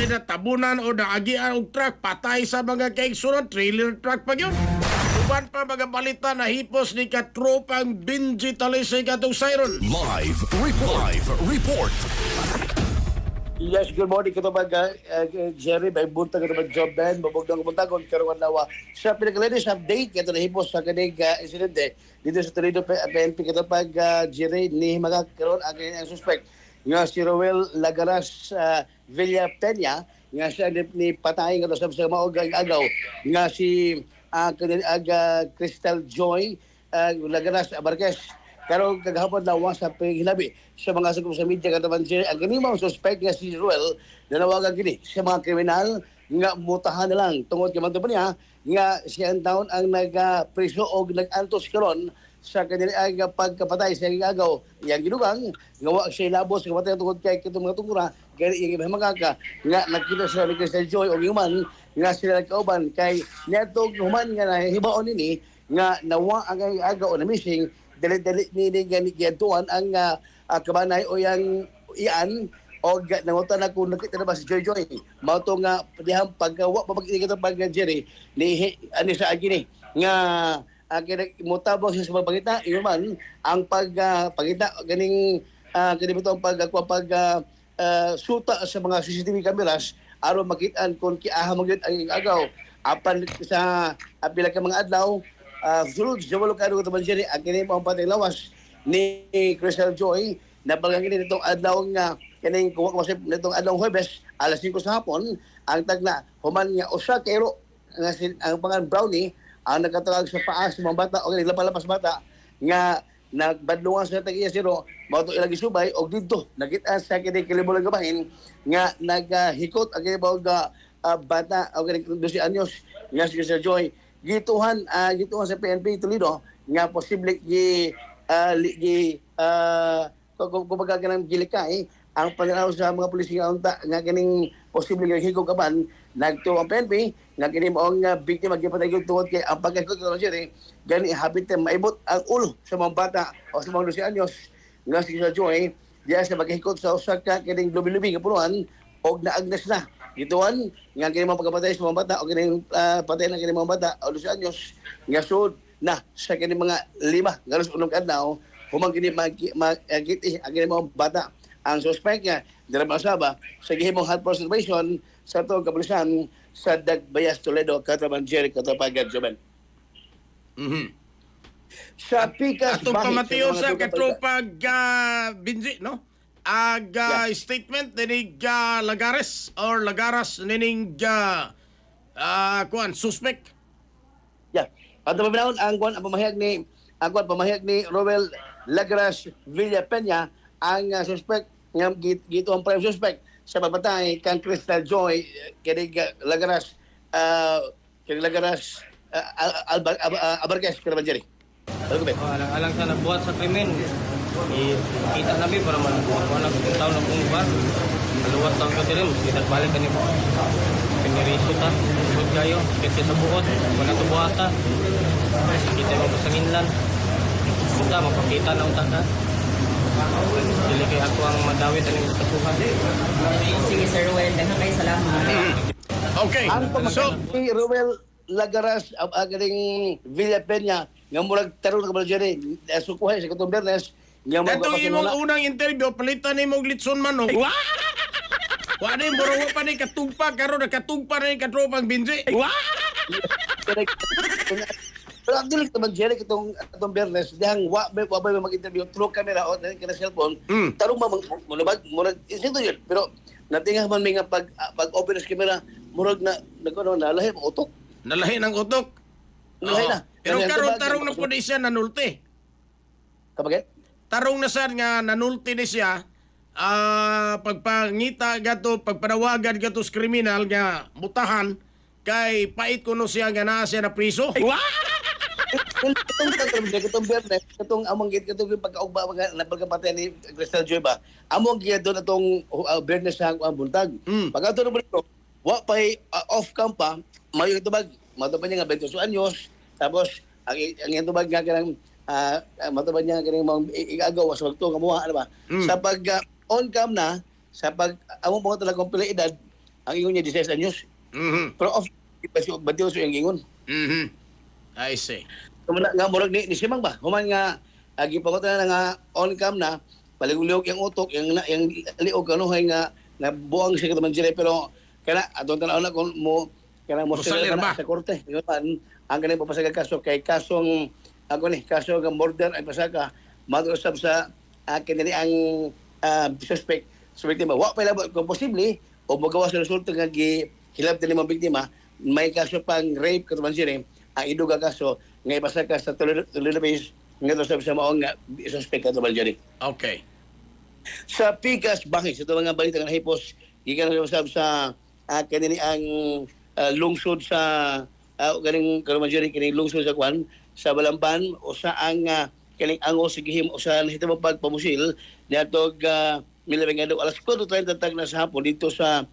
may natabunan o naagian og truck, patay sa mga kaigsunan, trailer truck pa yun. Uban pa mga balita na hipos ni katropang Benji Talisay katong Siron. Live report. Yes, good morning katubag Jerry, may bunta katubag Job Ben, mabog ng kumuntagon, karuan lawa. Sa pinakalinis update, kato na hipos sa kanig insidente, dito sa Toledo PNP katubag Jerry, ni magkakaroon ang kanyang suspect nga si Roel Lagaras Villa Peña, nga siya ni patay nga sa maogang agaw, nga si Crystal Joy Lagaras Abarquez. Pero kagahapon lawas sa hinabi sa mga sagot sa media kataban siya ang ganimang suspect nga si Ruel na nawagan kini sa mga kriminal nga mutahan na lang tungod kay man niya nga siya ang taon ang nagpreso o nag-antos karon sa kanila nga pagkapatay sa agaw yang gidugang nga wa siya labos kapatay tungod kay kitong mga tungura kay yung mga nga nakita sa ni Crystal Joy o human nga sila nagkauban kay netong human nga nahibaon nini nga nawa ang agaw o na missing dali-dali ni ganituan ang kabanay o yang iyan o nangutan na kung nakita na ba si Joy Joy. Mao to nga dihang paggawa papagiging pag Jerry ni ani sa agini nga mutabang siya sa pagpangita man ang pagpangita ganing kanibito ang suta sa mga CCTV cameras aron makitaan kung kiaha magyud ang agaw apan sa pila ka mga adlaw sulod sa walo ka ito Jerry, ang kini mo ang patay lawas ni Crystal Joy na bagang kini nitong adlaw nga kining kuha ko nitong adlaw Huwebes alas 5 sa hapon ang tagna human nga usa kayro nga ang pangan Brownie ang nagkatawag sa paa sa mga bata o naglapas bata nga nagbadlungan sa tag-iya zero mao to ilang isubay og didto nakita sa kini kilibulang gabahin nga naghikot ang kini bata o kini 12 anyos nga si Crystal Joy gituhan sa PNP Toledo nga posible kumbaga ganang gilikay ang pananaw sa mga pulis nga unta nga ganing posible nga higog kaban nagtuo ang PNP nga kini mao nga biktima gipatay gyud tungod kay ang pagkakot sa Jerry gani habit maibot ang ulo sa mga bata o sa mga 12 anyos nga si Joy diya sa maghikot sa usa ka kining lubi-lubi nga punuan og naagnas na gituan nga kini mga pagpatay sa mga bata o kini patay na kini mga bata o 12 anyos nga sud na sa kini mga 5 nga unong adlaw humang kini magiti ang kini mga bata ang suspect nga dira masaba sa gihimong hot observation sa tuong kapulisan sa Dagbayas Toledo Katabang Jerry Katapagan Joben. Sa pikas atong pamatiyon sa katropag Benji no statement ninig Lagares or Lagaras nining kuan suspect. Yeah. At pabinaon ang kuan ang pamahayag ni Roel Lagaras Villa Peña ang suspect nga gito ang prime suspect sa pagpatay kang Crystal Joy kini Lagaras Abarquez kada Jerry. Alang sa nagbuhat sa krimen kita namin para wala kung taon ng bumbar maluwat taon ka din kita balik ka nito piniriso ta huwag kayo kasi sa buot wala ito buhata kita mo pasanginlan kita mapakita na unta ka dili kay ako ang madawit ang kasuhan. Sige Sir Ruel, daghang kayo salamat. Okay, so si Roel Lagaras galing Villa Peña nga murag tarong ka Jerry sukuhay sa katong Bernes nga datong imong unang interview palitan nimo og litson manok. Wa ni muro pa ni katugpa karon nakatugpa na ni katropang Benji. Pero ang dilig naman Jerry itong Bernes dihang wa ba mag-interview through camera o kana cellphone tarong murag isito yun pero natingah man may nga pag open sa camera murag na nalahi ang utok. Nalahi ng utok. Nalahi na. Pero karon tarong na po di siya nanulti. Kapag tarong na sad nga nanulti ni siya pagpangita gato pagpanawagan gato sa kriminal nga mutahan kay pait kuno siya nga naa siya na priso. Itong Bernes, itong among gid katong pagkaugba na pagkapatay ni Crystal Joy ba. Among gid doon atong Bernes sa buntag. Pagkato na bro, wa pay off cam pa, mayo tubag, matubag niya nga 22 anyos. Tapos ang tubag nga kanang matubag niya kanang mga igagaw sa pagtuo kamuha ano ba. Sa pag on cam na sa pag among mga talagang pila edad ang ingon niya 16 anyos. Mhm. Pero off batiw sa iyang ingon. Mhm. I see. Kumana nga murag ni Simang ba? Human nga gipangutan na nga on cam na paligulog yung utok yung liog ano hay nga nabuang siya kataman dire pero kana atong tanaw na kung mo kana mo Musalir ba? sa korte. Yun man ang kanang papasaka kaso kay kasong ako ni kaso ng murder ay pasaka madusab sa kanili ang suspect sa biktima. Wa pa labot kung posible o magawa sa resulta nga hilab din mga biktima may kaso pang rape kataman dire ang iduga kaso nga ipasaka sa Toledo Base nga to sa maong nga suspect kataman dire. Okay. Sa Pikas Bangis, ito mga balita ng hipos, gikan na usab sa kanini ang lungsod sa ganing Karumanjeri kini lungsod sa Kwan sa Balamban o sa ang kining angos sigihim o sa nahitabo pagpamusil niadtog milabing alas 4:30 tag na sa hapon dito sa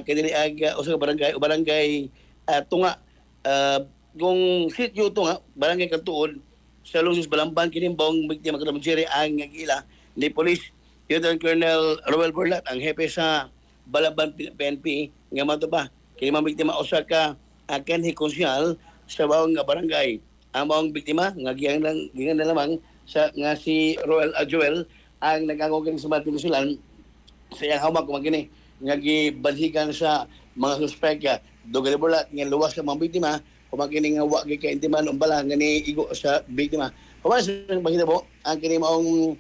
kanini ang usa ka barangay Tunga kung sitio Tunga barangay Kantuon sa lungsod Balamban kini bawang biktima Karumanjeri ang gila ni police Lieutenant Colonel Roel Burlat, ang hepe sa Balaban PNP, nga mato ba, kini mga biktima usa ka kanhi konsyal sa bawang nga barangay. Ang bawang biktima, nga gingan na lamang sa nga si Roel Joel, ang nagangogin sa mga pinusulan sa iyang hawak kumagini, nga gibanhigan sa mga suspek, Dogali Burlat, nga luwas sa mga biktima, kumagini nga wag kaintiman umbala nga ni igo sa biktima. Kumana sa bahita po, ang kini maong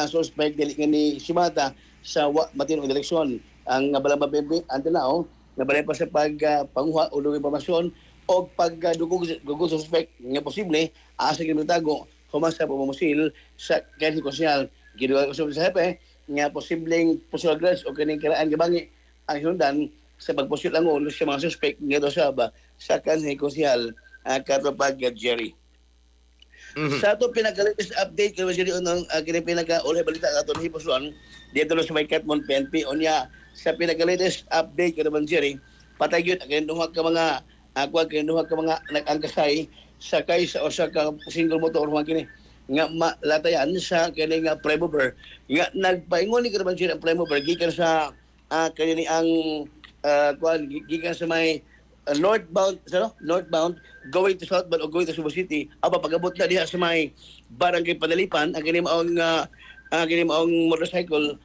suspect dili ni Shimata sa matinong direksyon ang Balamba PNP antinao nabalay pa sa panguha o dugay impormasyon o pagdugog sa suspect nga posible asa ginatago humas sa pamumusil sa kanhi konsyal giduwa ko sa hepe nga posibleng pusul agres o kaning kiraan gibangi ang hinundan sa pagpusil ang ulo sa mga suspect nga do sa kanhi konsyal katapag Jerry. Mhm. Sa ito pinaka-latest update kaya siya unang pinaka-ulay balita ng atong hiposon dito na sa may Katmon PNP o niya sa pinaka-latest update kaya naman Jerry patay yun kaninduha ka mga kaninduha ka mga nag-angkasay sakay sa usa ka single motor mga kini nga malatayan sa kini nga Premover nga nagpaingon ni kaya naman Jerry ang Premover gikan sa kanini ang gikan sa may northbound going to southbound o going to Cebu City aba pagabot na diha sa may barangay Panalipan ang kini maong motorcycle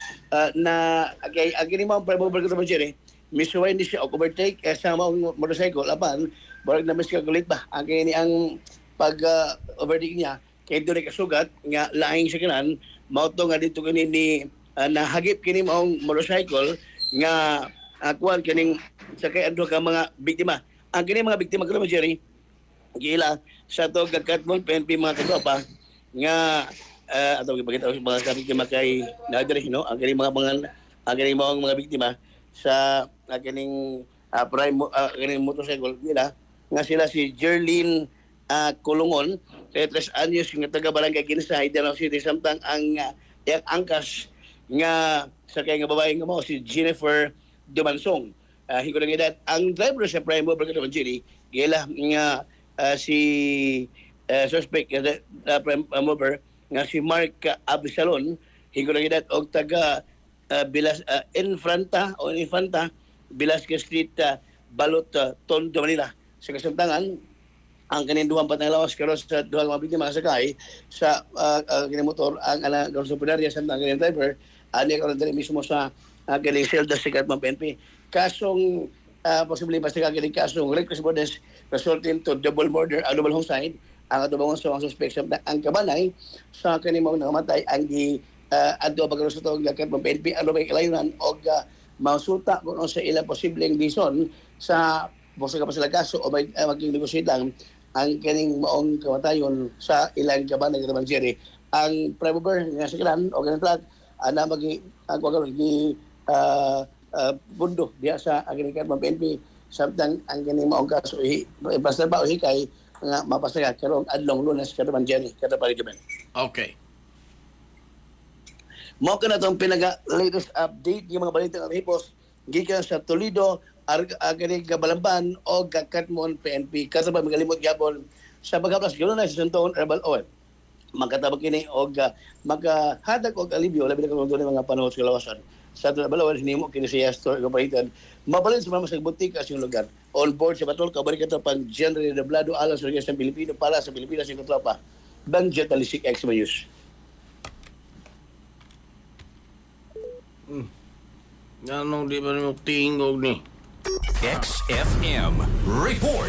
na ang kini maong Premover ko Jerry misuway ni siya o overtake sa maong motorcycle apan barag na miskalculate ba ang kini ang pag overtake niya kay doon kasugat nga laing sa kanan mao to nga dito kini ni nahagip kini maong motorcycle nga kuan kining sakay ando ka mga biktima. Ang kini mga biktima ko Jerry gila sa to Katmon PNP mga katropa nga ato gipakita sa mga biktima kay nadiri no ang kini mga biktima sa kining kining motorcycle gila nga sila si Jerlyn Kulungon 3 anyos nga taga barangay Ginsay Danau City samtang ang yang angkas nga sakay nga babae nga mao si Jennifer Dumansong. Hingko lang edad, ang driver sa Prime Mover ka Jerry, gila nga si suspect Prime Mover nga si Mark Abisalon, hingko lang edad og taga Infanta Velasquez Street, Balot, Tondo, Manila. Sa kasamtangan, ang kaninduhan patang karos sa duhang mga biktima sakay sa kining motor ang karos punarya sa ang kining driver ani karon diri mismo sa kining Selda sa Katmon PNP. Kasong posibleng basta kining kasong reckless bodes resulting to double murder, double homicide ang atubang sa mga suspect sa ang kabanay sa kining mga namatay ang adto pagkaroon sa tawag Katmon PNP ano may kalayunan og mausuta kung sa ilang posibleng bison sa busa ka pa sila kaso o maging negosyo lang ang kining maong kamatayon sa ilang kabanay ng Jerry. Ang Premover nga sa kilan o ganang truck na bundo diya sa agining Katmon PNP samtang ang kining maong kaso basta ba o hikay nga mapasagat karong adlong Lunes Katmon Jerry kada paligiban. Okay. Mao kana tong pinaka-latest update yung mga balita ng hipos gikan sa Toledo agani Balamban o Katmon PNP kasabay magalimot gyapon sa pagkaplas ganoon na sa Santon Herbal Oil magkatabag kini og makahatag og alibyo labi na kung doon mga panahon sa lawasan sa ato na balawan, hinimo kinisiya store kapahitan. Mabalin sa mga butika sa iyong lugar. On board sa Batol, kabalik ito pang General Dablado, alas sa ng Pilipino, para sa Pilipinas yung katropa. Bangjat Alisik X Mayus. Anong di ba mo tingog ni? XFM Report.